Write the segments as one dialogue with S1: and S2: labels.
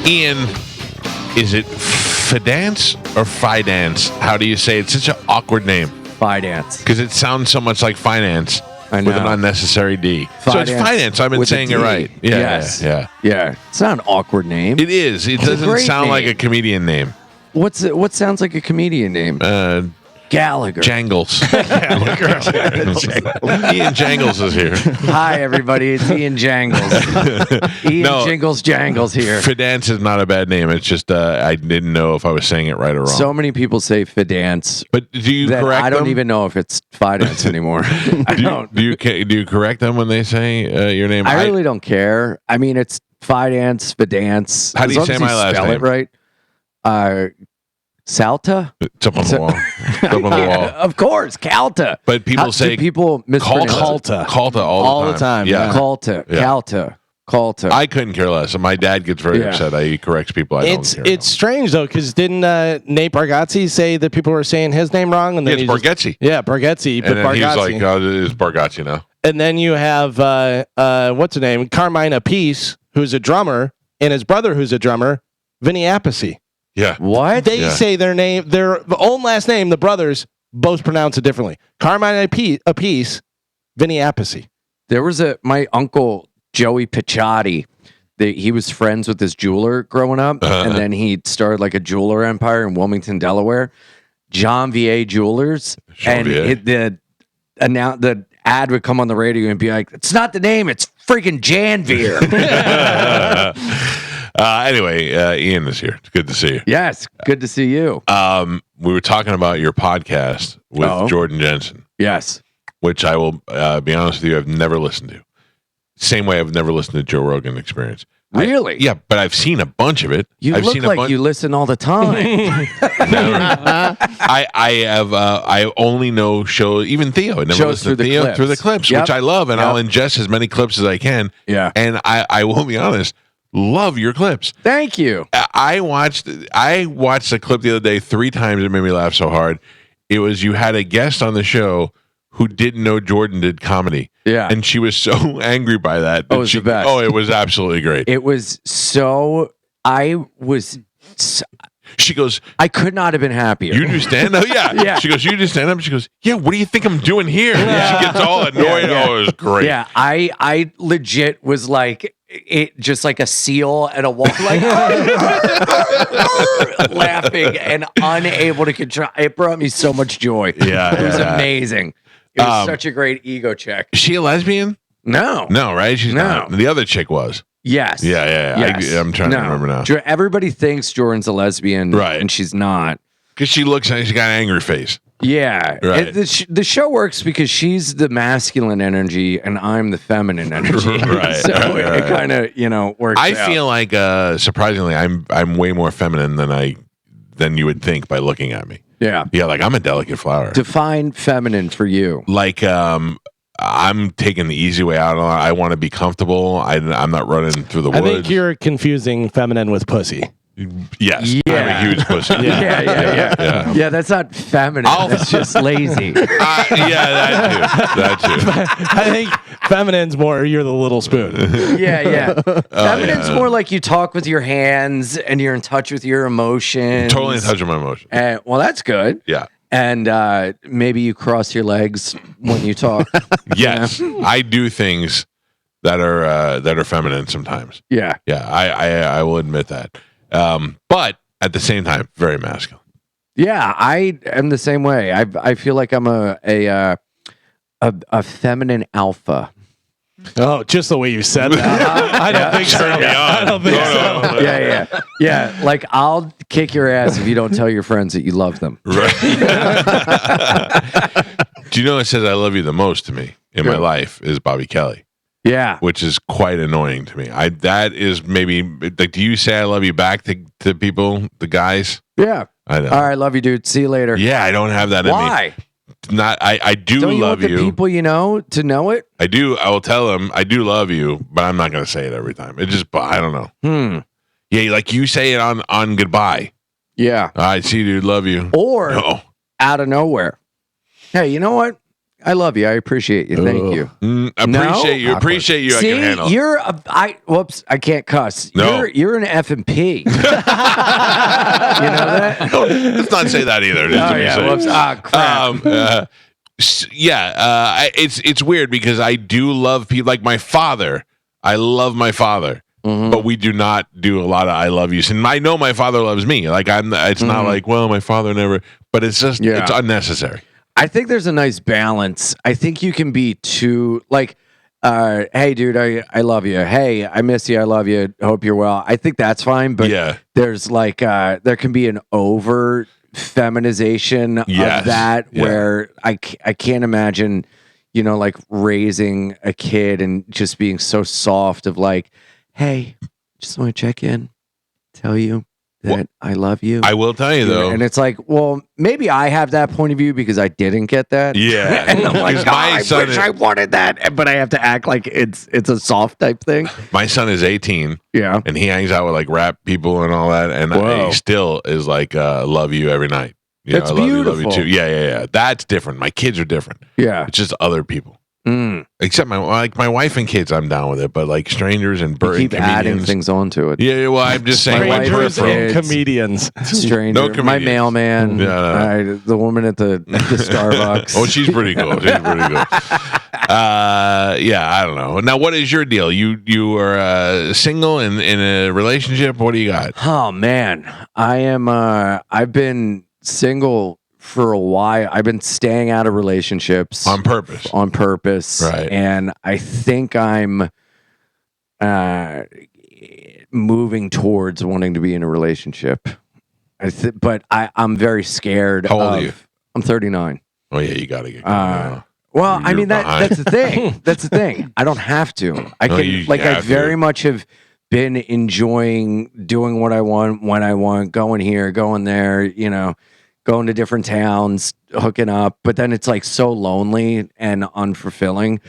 S1: Ian, is it Fidance or Fidance? How do you say it? It's such an awkward name.
S2: Fidance.
S1: Because it sounds so much like finance with an unnecessary D. So it's Fidance. I've been saying it right. Yeah,
S2: yes.
S1: Yeah.
S2: It's not an awkward name.
S1: It is. It doesn't sound like a comedian name.
S2: What sounds like a comedian name? Gallagher.
S1: Jangles. Ian Jangles is here.
S2: Hi, everybody. It's Ian Jangles. Jingles Jangles here.
S1: Fidance is not a bad name. It's just I didn't know if I was saying it right or wrong.
S2: So many people say Fidance.
S1: But do you correct
S2: I don't
S1: them?
S2: even know if it's Fidance anymore.
S1: Do you correct them when they say your name?
S2: I really don't care. I mean, it's Fidance.
S1: How do you say my last name?
S2: Spell it right. Salta?
S1: It's up on the wall. It's up on the wall.
S2: Of course, Calta.
S1: But people say
S2: people mispronounce
S1: Calta all the time.
S2: Yeah. Calta.
S1: I couldn't care less. My dad gets very upset. He corrects people.
S3: It's strange though, because didn't Nate Bargatze say that people were saying his name wrong? And then
S1: it's Bargatze.
S3: Bargatze.
S1: And then he's like, "Oh, it is Bargatze now."
S3: And then you have what's her name, Carmine Appice, who's a drummer, and his brother, who's a drummer, Vinny Appice.
S1: Yeah.
S2: What?
S3: They say their name, their own last name, the brothers both pronounce it differently. Carmine Appice, Vinny Appice.
S2: There was my uncle, Joey Picciotti. He was friends with this jeweler growing up, and then he started like a jeweler empire in Wilmington, Delaware. John VA Jewelers. The ad would come on the radio and be like, "It's not the name, it's freaking Janvier."
S1: Anyway, Ian is here. It's good to see you.
S2: Yes, good to see you.
S1: We were talking about your podcast with Jordan Jensen.
S2: Yes.
S1: Which I will be honest with you, I've never listened to. Same way I've never listened to Joe Rogan Experience.
S2: Really?
S1: Yeah, but I've seen a bunch of it.
S2: I've
S1: look
S2: seen like you listen all the time.
S1: I only know shows, even Theo. I never listened to Theo through the clips, which I love, and I'll ingest as many clips as I can.
S2: Yeah.
S1: And I will be honest, love your clips.
S2: Thank you.
S1: I watched a clip the other day 3 times. It made me laugh so hard. It was you had a guest on the show who didn't know Jordan did comedy.
S2: Yeah.
S1: And she was so angry by that.
S2: Oh, it was the best.
S1: Oh, it was absolutely great.
S2: It was so...
S1: She goes,
S2: I could not have been happier.
S1: You do stand up? Yeah. She goes, you do stand up? She goes, yeah, what do you think I'm doing here? And she gets all annoyed. Oh, it was great.
S2: Yeah, I legit was like... It just like a seal at a wall, like laughing and unable to control. It brought me so much joy.
S1: Yeah,
S2: it was amazing. It was such a great ego check.
S1: Is she a lesbian?
S2: No,
S1: right? She's not. The other chick was.
S2: Yes.
S1: Yeah.
S2: Yes.
S1: I'm trying to remember now.
S2: Everybody thinks Jordan's a lesbian,
S1: right?
S2: And she's not
S1: because she looks like she got an angry face.
S2: Yeah,
S1: right.
S2: The show works because she's the masculine energy and I'm the feminine energy.
S1: Right.
S2: So it kind of works.
S1: I feel like surprisingly, I'm way more feminine than you would think by looking at me.
S2: Yeah.
S1: Like I'm a delicate flower.
S2: Define feminine for you.
S1: Like I'm taking the easy way out. I want to be comfortable. I'm not running through the woods.
S3: I think you're confusing feminine with pussy.
S1: Yes.
S2: Yeah.
S1: I'm a huge pussy.
S2: Yeah, that's not feminine. That's just lazy.
S1: That too.
S3: I think feminine's more you're the little spoon.
S2: Yeah. Feminine's more like you talk with your hands and you're in touch with your emotions.
S1: Totally in touch with my emotions.
S2: Well, that's good.
S1: Yeah.
S2: And maybe you cross your legs when you talk.
S1: Yes. I do things that are feminine sometimes.
S2: Yeah.
S1: Yeah. I will admit that. But at the same time, very masculine.
S2: Yeah, I am the same way. I feel like I'm a feminine alpha.
S3: Oh, just the way you said that. I don't think so. I don't think so.
S2: Yeah. Like I'll kick your ass if you don't tell your friends that you love them.
S1: Right. Do you know it says I love you the most to me in my life is Bobby Kelly.
S2: Yeah.
S1: Which is quite annoying to me. That is maybe like, do you say I love you back to people, the guys?
S2: Yeah.
S1: I know.
S2: All right, love you, dude. See you later.
S1: Yeah, I don't have that in me.
S2: Why?
S1: Not I do
S2: don't
S1: love
S2: you. Want the people you know to know it?
S1: I do. I will tell them I do love you, but I'm not going to say it every time. It just, I don't know. Yeah, like you say it on goodbye.
S2: Yeah.
S1: All right, see you, dude. Love you.
S2: Or out of nowhere. Hey, you know what? I love you. I appreciate you. Thank you.
S1: Appreciate you. Appreciate you.
S2: See,
S1: I can handle.
S2: you're whoops, I can't cuss.
S1: No.
S2: You're an F&P. You know that?
S1: Let's not say that either.
S2: Oh, yeah. Whoops. Ah, crap.
S1: It's weird because I do love people like my father. I love my father. But we do not do a lot of I love yous. And I know my father loves me. Like it's not like, well, my father never, but it's just it's unnecessary.
S2: I think there's a nice balance. I think you can be too like, hey dude, I love you. Hey, I miss you. I love you. Hope you're well. I think that's fine. But there's like there can be an over feminization of that where I can't imagine, like raising a kid and just being so soft of like, hey, just want to check in, tell you that I love you.
S1: I will tell you though.
S2: And it's like, well, maybe I have that point of view because I didn't get that.
S1: Yeah.
S2: And I'm like, I wish I wanted that, but I have to act like it's a soft type thing.
S1: My son is 18.
S2: Yeah.
S1: And he hangs out with like rap people and all that. And he still is like, love you every night.
S2: That's beautiful.
S1: Love you too. Yeah. That's different. My kids are different.
S2: Yeah.
S1: It's just other people. Except my wife and kids, I'm down with it. But like strangers and
S2: keep adding things onto it.
S1: Yeah, well, I'm just saying,
S3: strangers and comedians.
S2: Stranger,
S1: no comedians.
S2: My mailman, the woman at the Starbucks.
S1: Oh, she's pretty cool. I don't know. Now, what is your deal? You are single and in a relationship. What do you got?
S2: Oh man, I am. I've been single for a while. I've been staying out of relationships
S1: on purpose,
S2: right? And I think I'm moving towards wanting to be in a relationship. But I'm very scared.
S1: How old are you?
S2: I'm 39.
S1: Oh yeah, you got to get going.
S2: Well, I mean that's the thing. That's the thing. I don't have to. I can I very much have been enjoying doing what I want when I want, going here, going there, going to different towns, hooking up, but then it's like so lonely and unfulfilling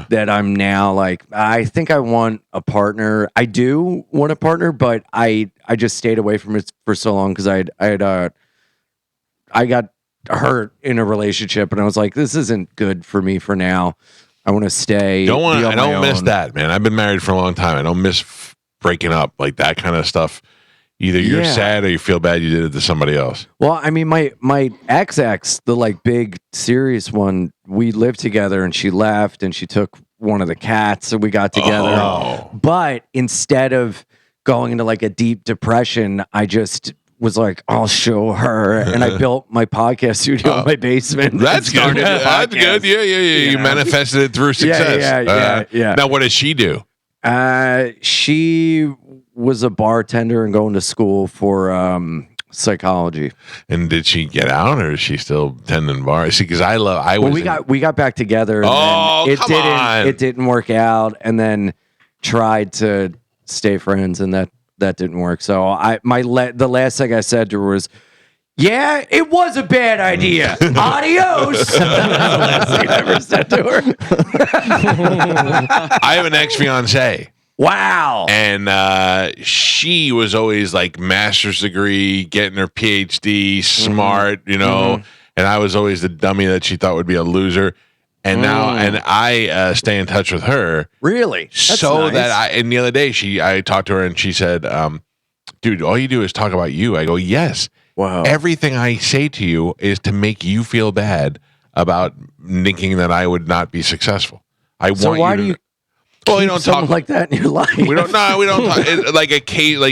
S2: that I'm now like, I think I want a partner. I do want a partner, but I just stayed away from it for so long because I got hurt in a relationship and I was like, this isn't good for me for now. I want to stay.
S1: I don't miss that, man. I've been married for a long time. I don't miss breaking up, like that kind of stuff. Either you're sad or you feel bad you did it to somebody else.
S2: Well, I mean, my ex, the like big serious one, we lived together and she left and she took one of the cats, so we got together.
S1: Oh.
S2: But instead of going into like a deep depression, I just was like, I'll show her, and I built my podcast studio in my basement.
S1: That's good. That's good. Yeah. You manifested it through success.
S2: Yeah.
S1: Now, what does she do?
S2: She was a bartender and going to school for psychology.
S1: And did she get out, or is she still tending bars? See, because
S2: we got back together. And it didn't work out, and then tried to stay friends, and that didn't work. So the last thing I said to her was, yeah, it was a bad idea. Adios. That's the last thing I ever said to her.
S1: I have an ex-fiance.
S2: Wow.
S1: And she was always like master's degree, getting her PhD, smart, and I was always the dummy that she thought would be a loser. And now, and I stay in touch with her.
S2: Really?
S1: That's nice. And the other day I talked to her and she said, dude, all you do is talk about you. I go, yes.
S2: Wow.
S1: Everything I say to you is to make you feel bad about thinking that I would not be successful.
S2: So why do you
S1: we don't talk
S2: like that in your life?
S1: We don't talk.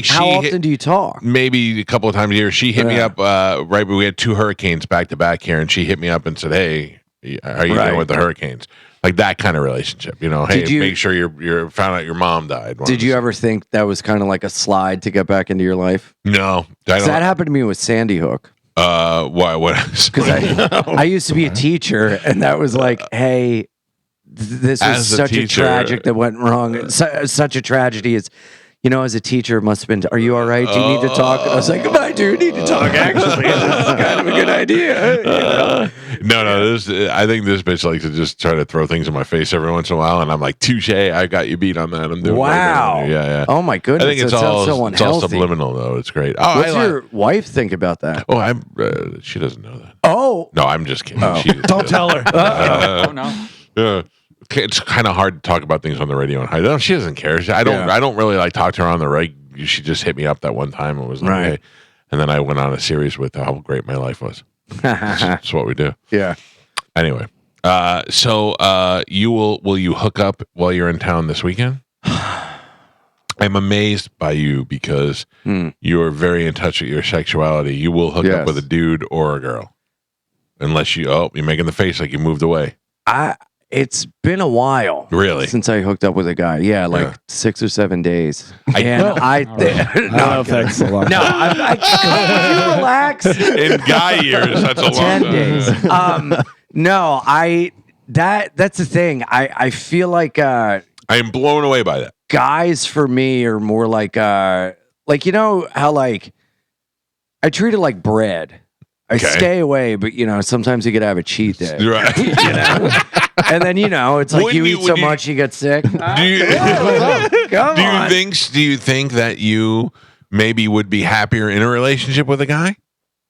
S1: How
S2: often do you talk?
S1: Maybe a couple of times a year. She hit me up right. We had 2 hurricanes back to back here, and she hit me up and said, "Hey, how are you doing with the hurricanes?" Like that kind of relationship, Hey, make sure you're found out your mom died.
S2: Did you ever think that was kind of like a slide to get back into your life?
S1: No,
S2: that happened to me with Sandy Hook.
S1: Why? What?
S2: Because I used to be a teacher, and that was like, hey, this was such a tragic that went wrong. Such a tragedy. Is as a teacher, it must have been, are you all right? Do you need to talk? And I was like, I do need to talk, actually. This is kind of a good idea.
S1: No, I think this bitch likes to just try to throw things in my face every once in a while, and I'm like, touche, I got you beat on that. I'm doing
S2: wow.
S1: Yeah.
S2: Oh, my goodness.
S1: I think it's all subliminal, though. It's great. Oh,
S2: What's your wife think about that?
S1: Oh, she doesn't know that.
S2: Oh.
S1: No, I'm just kidding.
S2: Oh.
S3: Don't tell her.
S4: Oh no.
S1: It's kind of hard to talk about things on the radio and no, she doesn't care. I don't really like talk to her on the reg. She just hit me up that one time and was like, hey. And then I went on a series with how great my life was. That's what we do.
S2: Yeah.
S1: Anyway, so will you hook up while you're in town this weekend? I'm amazed by you because you're very in touch with your sexuality. You will hook up with a dude or a girl, unless you're making the face like you moved away.
S2: It's been a while,
S1: really,
S2: since I hooked up with a guy. Yeah, like 6 or 7 days.
S3: No, thanks a lot.
S2: No, can you relax?
S1: In guy years, that's a long
S2: 10
S1: time.
S2: days. No, that's the thing. I feel like
S1: I am blown away by that.
S2: Guys for me are more like how like I treat it like bread. I stay away, but sometimes you could have a cheat day.
S1: Right.
S2: And then it's like you eat so much you get sick.
S1: Do you think that you maybe would be happier in a relationship with a guy?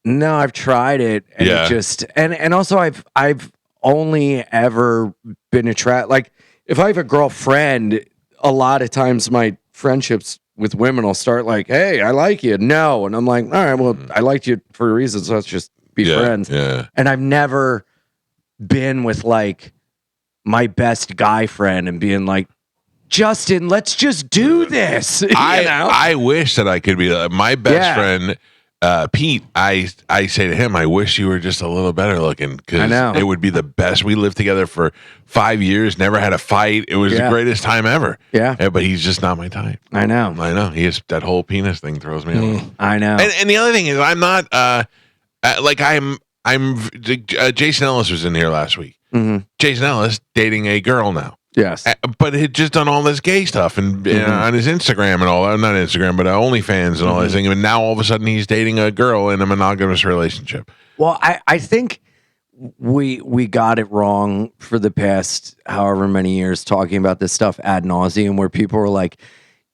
S2: No, I've tried it, and it just and also I've only ever been attracted. Like if I have a girlfriend, a lot of times my friendships with women will start like, "Hey, I like you." No, and I'm like, "All right, well, I liked you for a reason, so let's just be friends."
S1: Yeah.
S2: And I've never been with like my best guy friend and being like, Justin, let's just do this.
S1: I wish that I could be my best friend, Pete. I say to him, I wish you were just a little better looking because it would be the best. We lived together for 5 years, never had a fight. It was the greatest time ever.
S2: Yeah.
S1: But he's just not my type.
S2: I know.
S1: He is, that whole penis thing throws me off.
S2: I know.
S1: And the other thing is, I'm not Jason Ellis was in here last week.
S2: Mm-hmm.
S1: Jason Ellis dating a girl now.
S2: Yes.
S1: But he'd just done all this gay stuff and on his Instagram and all that. Not Instagram, but OnlyFans and all this thing. And now all of a sudden he's dating a girl in a monogamous relationship.
S2: Well, I think we got it wrong for the past however many years talking about this stuff ad nauseum, where people were like,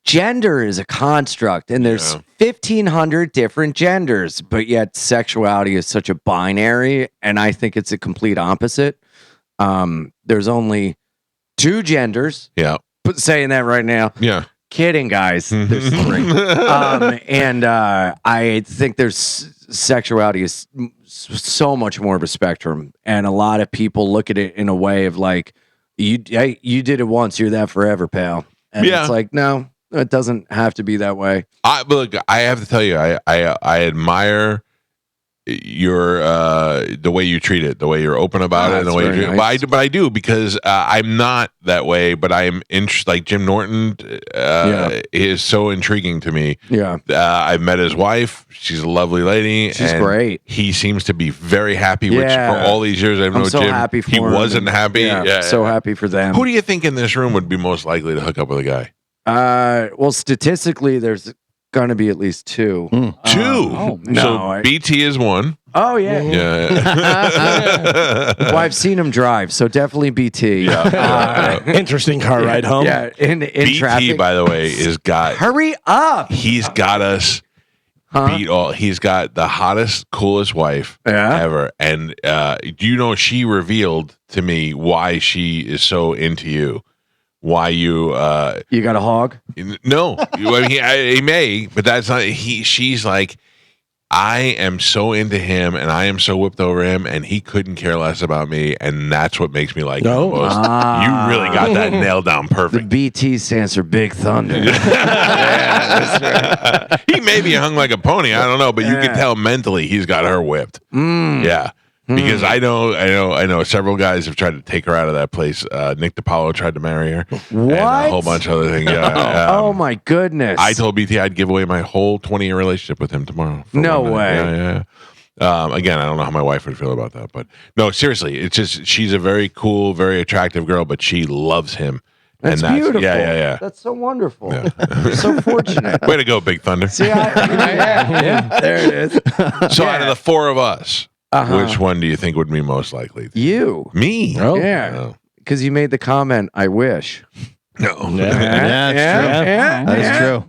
S2: gender is a construct and there's 1,500 different genders, but yet sexuality is such a binary. And I think it's a complete opposite. There's only 2 genders.
S1: Yeah.
S2: But saying that right now.
S1: Yeah.
S2: Kidding, guys. There's 3. And I think there's sexuality is so much more of a spectrum. And a lot of people look at it in a way of like, you did it once, you're that forever, pal. And it's like, no, it doesn't have to be that way.
S1: Look, I have to tell you, I admire your the way you treat it, the way you're open about it, and the way you treat it. But I do because I'm not that way. But I'm interested. Like Jim Norton is so intriguing to me.
S2: Yeah,
S1: I've met his wife. She's a lovely lady.
S2: She's great.
S1: He seems to be very happy. Which for all these years I've known
S2: so
S1: Jim,
S2: happy for
S1: he
S2: him.
S1: wasn't happy.
S2: Yeah, so happy for them.
S1: Who do you think in this room would be most likely to hook up with a guy?
S2: Well, statistically, there's going to be at least 2.
S1: 2.
S2: No,
S1: so BT is 1.
S2: Oh yeah. Well, I've seen him drive, so definitely BT.
S3: Interesting car ride home.
S2: Yeah, in
S1: BT,
S2: traffic.
S1: by the way, is got.
S2: Hurry up!
S1: He's got us beat all. He's got the hottest, coolest wife ever, and she revealed to me why she is so into you. Why you
S2: got a hog?
S1: No, I mean he may, but that's not. She's like, I am so into him, and I am so whipped over him, and he couldn't care less about me, and that's what makes me like him the most. You really got that nailed down perfect.
S2: The BT stands for Big Thunder.
S1: That's right. He may be hung like a pony, I don't know, but you can tell mentally he's got her whipped. Yeah. Because I know several guys have tried to take her out of that place. Nick DiPaolo tried to marry her.
S2: What?
S1: And a whole bunch of other things.
S2: Oh my goodness.
S1: I told BT I'd give away my whole 20-year relationship with him tomorrow.
S2: No way.
S1: Yeah. Again, I don't know how my wife would feel about that, but no, seriously, it's just she's a very cool, very attractive girl, but she loves him.
S2: That's beautiful.
S1: Yeah.
S2: That's so wonderful.
S1: Yeah.
S2: You're so fortunate.
S1: Way to go, Big Thunder.
S2: See, yeah, there it is.
S1: So out of the four of us,
S2: Uh-huh.
S1: which one do you think would be most likely?
S2: You.
S1: Me?
S3: Oh.
S2: Yeah.
S1: No.
S2: Because you made the comment, I wish.
S1: No.
S3: Yeah, that's true.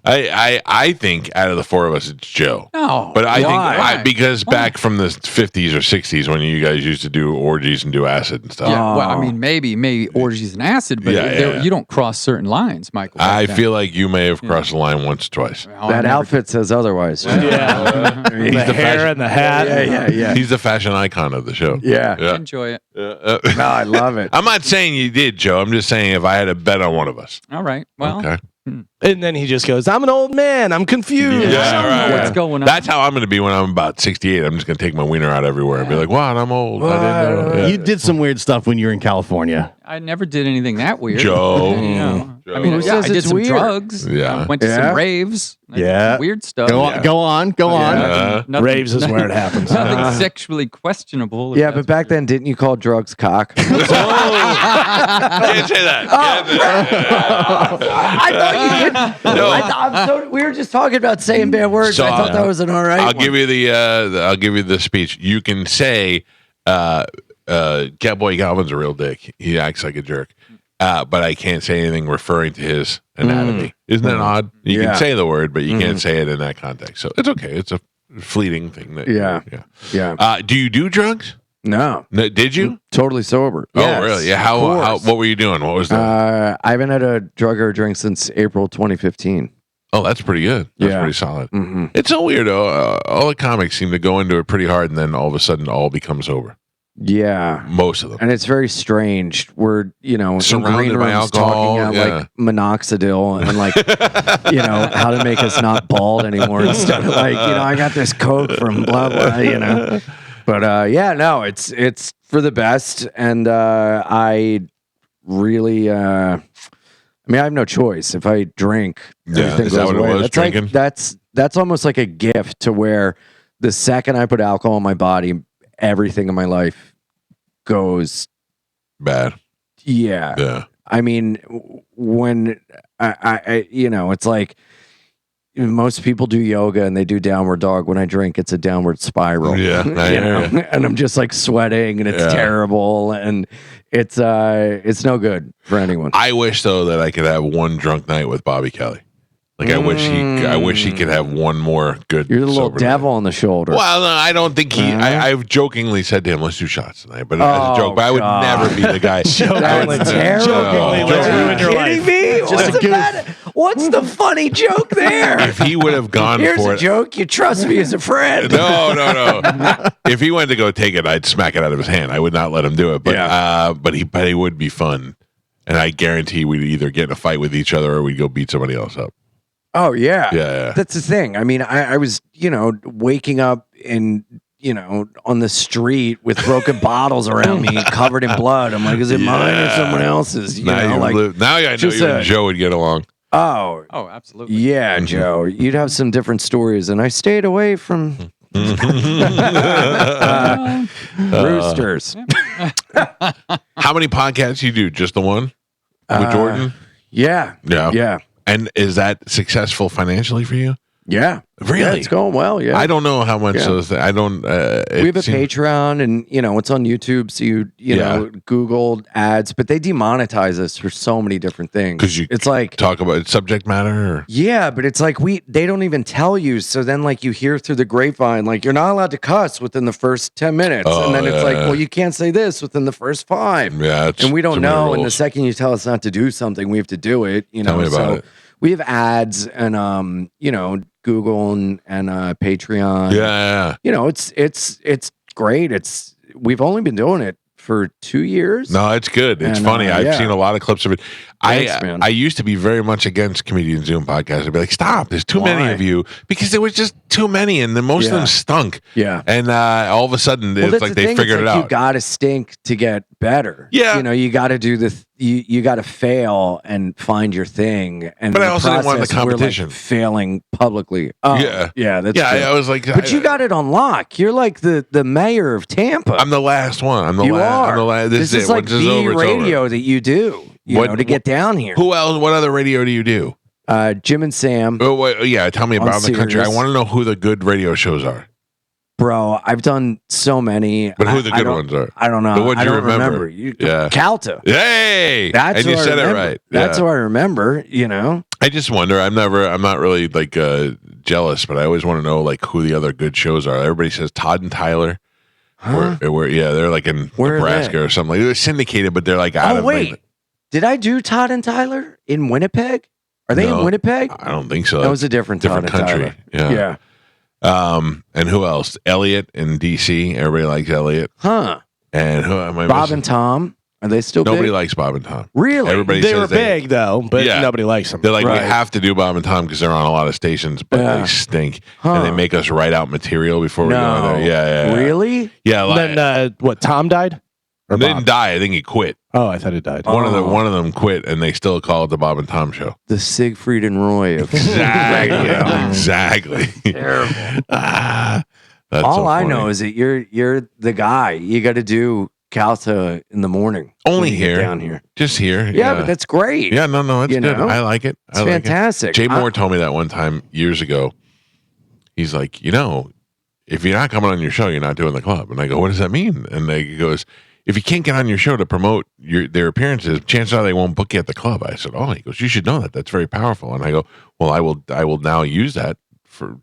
S1: I think out of the four of us, it's Joe.
S4: No.
S1: But I
S2: Why?
S1: think because back from the 50s or 60s when you guys used to do orgies and do acid and stuff.
S4: Yeah, well, I
S2: Oh.
S4: mean, maybe orgies and acid, but
S1: Yeah.
S4: you don't cross certain lines, Michael.
S1: I
S4: that.
S1: feel like you may have crossed the line once or twice.
S4: Well,
S2: That
S4: I never
S2: outfit says otherwise.
S3: Yeah.
S2: I mean,
S3: The hair and the hat.
S2: Yeah.
S1: He's the fashion icon of the show.
S2: Yeah.
S4: did. Enjoy it.
S2: No, I love it.
S1: I'm not saying you did, Joe. I'm just saying if I had a bet on one of us.
S4: All right. Well,
S1: Okay.
S3: And then he just goes, I'm an old man. I'm confused.
S1: Yeah,
S4: I don't
S1: right.
S4: know what's going on.
S1: That's how I'm going to be when I'm about 68. I'm just going to take my wiener out everywhere and be like, "Wow, I'm old. I didn't know." Yeah.
S5: You did some weird stuff when you were in California.
S4: I never did anything that weird.
S1: Joe.
S4: You know,
S1: Joe.
S4: I mean,
S2: Who
S4: yeah,
S2: says
S4: I did
S2: it's
S4: some
S2: weird?
S4: drugs.
S1: Yeah.
S4: Went to
S2: Yeah.
S4: some raves. I did
S5: Yeah.
S4: some weird stuff.
S5: Go on, go on, go on.
S4: Nothing-
S3: Raves is where it happens.
S4: Nothing sexually questionable. if
S2: Yeah,
S4: that's
S2: but back
S4: what
S2: then, didn't you call drugs cock?
S1: Can't say that.
S2: I thought you did.
S1: No.
S2: We were just talking about saying bad words.
S1: So,
S2: I thought that was an all right
S1: I'll
S2: one.
S1: give you I'll give you the speech. You can say, Catboy Galvin's a real dick. He acts like a jerk. But I can't say anything referring to his anatomy. Isn't that odd? You
S2: Yeah.
S1: can say the word, but you can't say it in that context. So it's okay. It's a fleeting thing.
S2: Yeah. Yeah.
S1: Do you do drugs?
S2: No,
S1: No, did you?
S2: totally sober.
S1: Oh, really? Yeah. How? What were you doing? What was that?
S2: I haven't had a drug or a drink since April 2015.
S1: Oh, that's pretty good. That's
S2: Yeah.
S1: pretty solid.
S2: Mm-hmm.
S1: It's so weird. All the comics seem to go into it pretty hard, and then all of a sudden, all becomes over.
S2: Yeah.
S1: Most of them.
S2: And it's very strange. We're, in
S1: Surrounded
S2: green
S1: by
S2: rooms
S1: alcohol,
S2: talking
S1: yeah.
S2: like minoxidil and like, how to make us not bald anymore instead of like, I got this coke from blah blah, But no, it's for the best, and I really, I have no choice. If I drink,
S1: Yeah,
S2: everything
S1: is that
S2: goes
S1: what it
S2: away.
S1: was,
S2: That's
S1: drinking?
S2: that's almost like a gift to where the second I put alcohol in my body, everything in my life goes.
S1: Bad.
S2: Yeah.
S1: Yeah.
S2: I mean, when I it's like most people do yoga and they do downward dog. When I drink, it's a downward spiral.
S1: Yeah, I hear you.
S2: And I'm just like sweating and it's
S1: Yeah.
S2: terrible and it's no good for anyone.
S1: I wish though that I could have one drunk night with Bobby Kelly. Like I wish he could have one more good.
S2: You're the little
S1: sober
S2: devil on the shoulder.
S1: Night. Well, no, I don't think he. I've jokingly said to him, "Let's do shots tonight," but as a joke. But I would
S2: God.
S1: never be the guy.
S2: That's terrible.
S3: Jokingly, let's
S2: Are you
S3: ruin your
S2: kidding
S3: life.
S2: me?
S3: Just
S2: What's
S3: a goof.
S2: what's the funny joke there?
S1: If he would have gone
S2: Here's
S1: for
S2: a
S1: it,
S2: joke. You trust me as a friend.
S1: no. If he went to go take it, I'd smack it out of his hand. I would not let him do it. But but he would be fun, and I guarantee we'd either get in a fight with each other or we'd go beat somebody else up.
S2: Oh yeah.
S1: Yeah.
S2: That's the thing. I mean, I was, waking up in, on the street with broken bottles around me, covered in blood. I'm like, is it mine or someone else's?
S1: Now I know
S2: just
S1: you and
S2: a-
S1: Joe would get along.
S2: Oh,
S4: Oh, absolutely.
S2: yeah, Joe. You'd have some different stories, and I stayed away from roosters.
S1: How many podcasts you do? Just the one with Jordan?
S2: Yeah,
S1: Yeah.
S2: yeah,
S1: And is that successful financially for you?
S2: yeah.
S1: Really?
S2: Yeah, it's going well. Yeah.
S1: I don't know how much
S2: Yeah.
S1: those. I don't.
S2: We have a Patreon, and it's on YouTube. So you know, Google ads, but they demonetize us for so many different things.
S1: because you
S2: it's like
S1: talk about subject matter. Or?
S2: yeah, but it's like they don't even tell you. So then like you hear through the grapevine, like you're not allowed to cuss within the first 10 minutes, and then it's like, well, you can't say this within the first 5.
S1: Yeah, it's,
S2: And we don't
S1: too many
S2: know. And the
S1: rules.
S2: second you tell us not to do something, we have to do it.
S1: Tell me about
S2: so
S1: it.
S2: we have ads and Google and Patreon.
S1: Yeah.
S2: It's great. We've only been doing it for 2 years.
S1: No, it's good. It's
S2: And,
S1: funny. I've
S2: yeah.
S1: seen a lot of clips of it.
S2: Thanks, man.
S1: I used to be very much against Comedian Zoom podcasts. I'd be like, stop, there's too many
S2: Why?
S1: of you. Because there was just too many, and then most of
S2: Yeah.
S1: them stunk.
S2: Yeah.
S1: And all of a sudden,
S2: Well,
S1: it's
S2: that's
S1: like
S2: the
S1: they
S2: thing.
S1: figured
S2: It's
S1: it
S2: like
S1: out.
S2: You got to stink to get better.
S1: Yeah.
S2: You got to do you got to fail and find your thing. And
S1: But I
S2: in
S1: also didn't want the
S2: process, we're, like,
S1: competition.
S2: failing publicly. Oh,
S1: Yeah.
S2: that's
S1: Yeah,
S2: true.
S1: I was like,
S2: But you got it on lock. You're like the mayor of Tampa.
S1: I'm the last one. I'm the
S2: you
S1: last.
S2: are.
S1: I'm the last. This,
S2: is
S1: is it.
S2: like
S1: Once it's
S2: the
S1: over, it's
S2: radio
S1: over.
S2: that you do. to get down here.
S1: Who else? What other radio do you do?
S2: Jim and Sam,
S1: Oh, yeah. Tell me
S2: On
S1: about the country. I
S2: Sirius.
S1: want to know who the good radio shows are,
S2: bro. I've done so many.
S1: but who the
S2: I
S1: good
S2: don't-
S1: ones are.
S2: I don't know.
S1: The ones
S2: I
S1: you
S2: don't
S1: remember. Yeah.
S2: Calta.
S1: Hey,
S2: That's
S1: and you
S2: who I
S1: said it
S2: remember.
S1: right.
S2: That's
S1: Yeah.
S2: who I remember. You know.
S1: I just wonder. I'm not really like jealous, but I always want to know like who the other good shows are. Everybody says Todd and Tyler.
S2: Huh?
S1: Yeah, they're like in
S2: Where are
S1: Nebraska
S2: they?
S1: or something. Like, they're syndicated, but they're like out
S2: Oh
S1: of.
S2: wait,
S1: like,
S2: did I do Todd and Tyler in Winnipeg? Are they
S1: No.
S2: in Winnipeg?
S1: I don't think so.
S2: That was a different Todd
S1: different
S2: and
S1: country.
S2: Tyler.
S1: Yeah. And who else? Elliot in DC. Everybody likes Elliot.
S2: Huh.
S1: And who am I
S2: Bob
S1: missing?
S2: and Tom. Are they still
S1: Nobody
S2: big?
S1: likes Bob and Tom.
S2: Really?
S1: Everybody
S3: They
S1: says
S3: were big though, but
S1: Yeah.
S3: nobody likes them.
S1: They're like, we
S2: Right.
S1: have to do Bob and Tom because they're on a lot of stations, but
S2: Yeah.
S1: they stink.
S2: Huh.
S1: And they make us write out material before we go
S2: No.
S1: in there. Yeah.
S2: Really?
S1: Yeah. Like,
S3: Then what? Tom died? Or
S1: they
S3: Bob?
S1: didn't die. I think he quit.
S3: Oh, I thought he died.
S2: Oh.
S1: One of them quit, and they still call it the Bob and Tom Show.
S2: The Siegfried and Roy of
S1: Exactly.
S2: radio.
S1: Exactly.
S2: Terrible.
S1: That's
S2: All
S1: so
S2: I
S1: funny.
S2: know is that you're the guy. You got to do Calta in the morning.
S1: Only
S2: when you get
S1: here.
S2: down here.
S1: Just here.
S2: Yeah, but that's great.
S1: yeah. No, it's
S2: You
S1: good.
S2: know?
S1: I like it.
S2: It's
S1: I like
S2: fantastic.
S1: It. Jay Moore told me that one time years ago. He's like, if you're not coming on your show, you're not doing the club. And I go, what does that mean? And he goes, if you can't get on your show to promote their appearances, chances are they won't book you at the club. I said, oh, he goes, you should know that. That's very powerful. And I go, well, I will now use that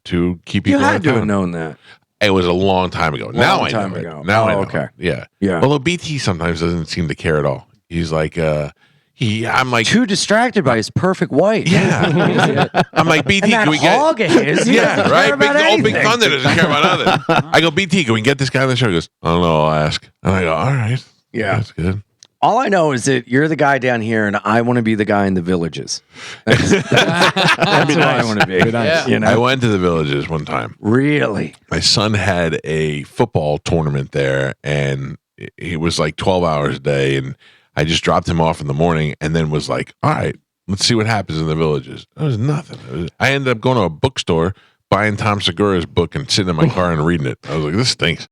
S1: to keep
S2: You
S1: people
S2: had
S1: in
S2: to have
S1: town.
S2: known that.
S1: It was a long time ago. Now I
S2: time
S1: know
S2: ago.
S1: it. Now
S2: Oh,
S1: I know.
S2: okay.
S1: It. Yeah.
S2: Yeah.
S1: Although BT sometimes doesn't seem to care at all. He's like, I'm like,
S2: Too distracted by his perfect wife.
S1: yeah. I'm like, BT,
S2: And that
S1: can we get?
S2: hog of his. He doesn't
S1: Yeah,
S2: care
S1: right.
S2: about
S1: Big
S2: anything.
S1: Thunder doesn't care about nothing. I go, BT, can we get this guy on the show? He goes, I don't know. I'll ask. And I go, all right.
S2: Yeah.
S1: That's good.
S2: All I know is that you're the guy down here, and I want to be the guy in the villages. That's what I want to be.
S4: nice.
S2: You
S1: I
S2: know?
S1: went to the Villages one time.
S2: Really?
S1: My son had a football tournament there, and it was like 12 hours a day. And I just dropped him off in the morning and then was like, all right, let's see what happens in the Villages. There was nothing. I ended up going to a bookstore, buying Tom Segura's book and sitting in my car and reading it. I was like, this stinks.